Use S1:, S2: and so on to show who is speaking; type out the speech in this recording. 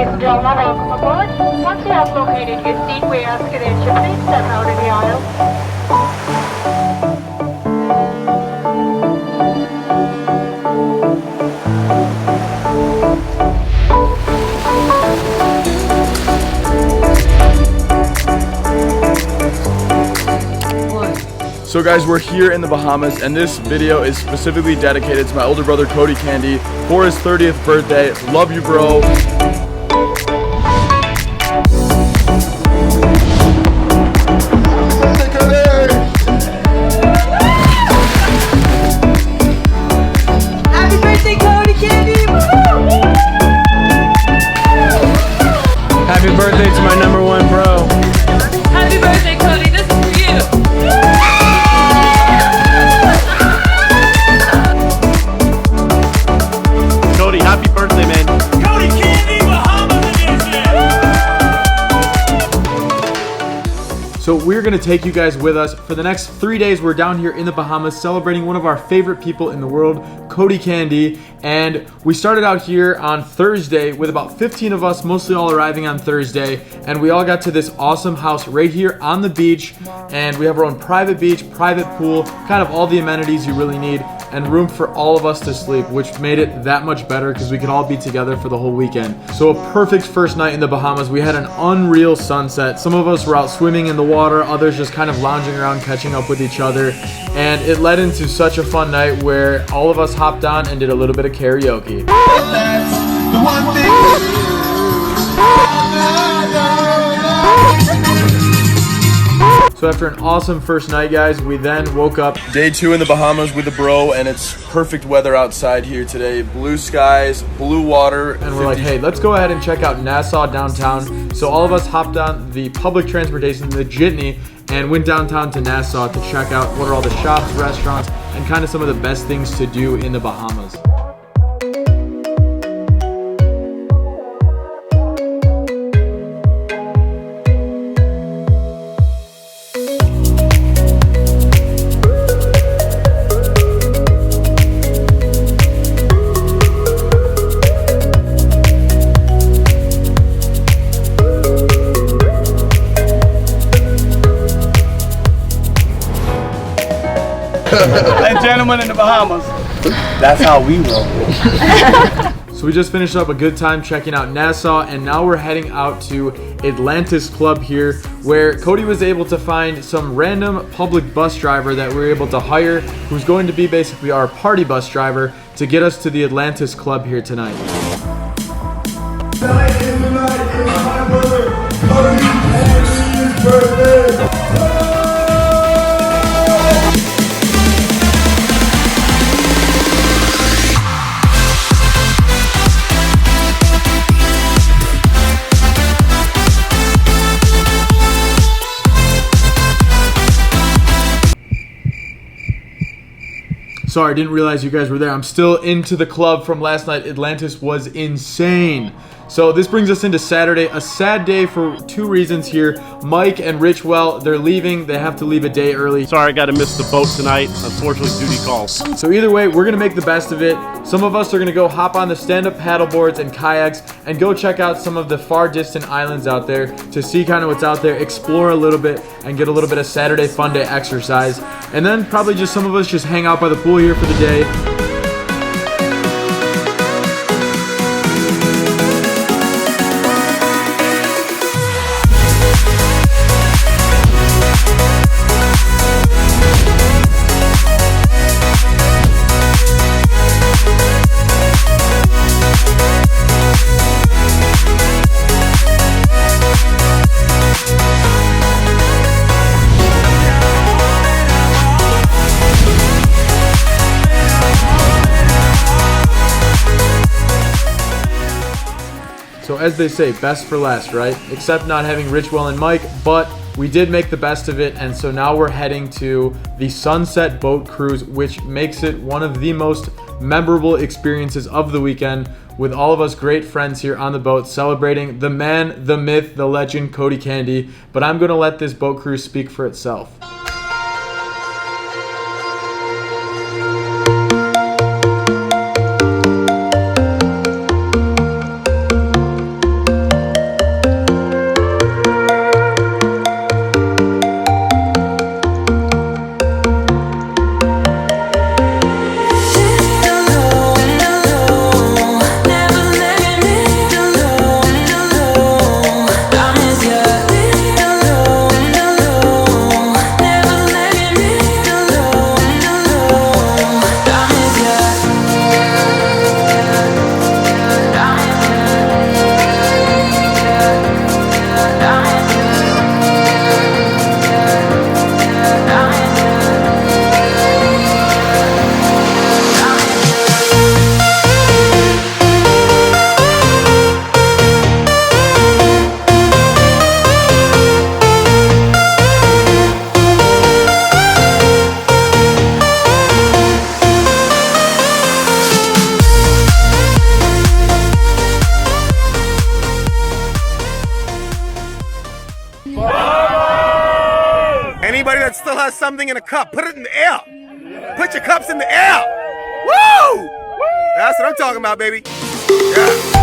S1: and gentlemen, welcome aboard. Once you have located your seat, we ask that you please step out of the aisle.
S2: So guys, we're here in the Bahamas, and this video is specifically dedicated to my older brother Cody Candy for his 30th birthday. Love you, bro.
S3: Happy birthday, Cody Candy!
S4: Happy birthday to my number one bro.
S3: Happy birthday, Cody. This is for you.
S4: Cody, happy birthday, man.
S5: Cody Candy, Bahamas edition!
S2: So we're gonna take you guys with us for the next 3 days. We're down here in the Bahamas celebrating one of our favorite people in the world, Cody Candy. And we started out here on Thursday with about 15 of us, mostly all arriving on Thursday. And we all got to this awesome house right here on the beach. And we have our own private beach, private pool, kind of all the amenities you really need, and room for all of us to sleep, which made it that much better because we could all be together for the whole weekend. So a perfect first night in the Bahamas. We had an unreal sunset. Some of us were out swimming in the water, others just kind of lounging around, catching up with each other. And it led into such a fun night where all of us hopped on and did a little bit of karaoke. So after an awesome first night, guys, we then woke up. Day 2 in the Bahamas with the bro, and it's perfect weather outside here today. Blue skies, blue water, and we're like, hey, let's go ahead and check out Nassau downtown. So all of us hopped on the public transportation, the jitney, and went downtown to Nassau to check out what are all the shops, restaurants, and kind of some of the best things to do in the Bahamas.
S4: And gentlemen in the Bahamas. That's how we roll.
S2: So we just finished up a good time checking out Nassau, and now we're heading out to Atlantis Club here, where Cody was able to find some random public bus driver that we were able to hire, who's going to be basically our party bus driver to get us to the Atlantis Club here tonight.
S6: Tonight is my brother Cody Candy's birthday.
S2: Sorry, I didn't realize you guys were there. I'm still into the club from last night. Atlantis was insane. So this brings us into Saturday, a sad day for 2 reasons here. Mike and Rich, well, they're leaving. They have to leave a day early.
S4: Sorry, I got to miss the boat tonight. Unfortunately, duty calls.
S2: So either way, we're going to make the best of it. Some of us are going to go hop on the stand-up paddle boards and kayaks and go check out some of the far distant islands out there to see kind of what's out there, explore a little bit, and get a little bit of Saturday fun day exercise. And then probably just some of us just hang out by the pool here for the day. So as they say, best for last, right? Except not having Richwell and Mike, but we did make the best of it, and so now we're heading to the Sunset Boat Cruise, which makes it one of the most memorable experiences of the weekend, with all of us great friends here on the boat celebrating the man, the myth, the legend, Cody Candy. But I'm going to let this boat cruise speak for itself.
S7: Anybody that still has something in a cup, put it in the air. Put your cups in the air. Woo! That's what I'm talking about, baby. Yeah.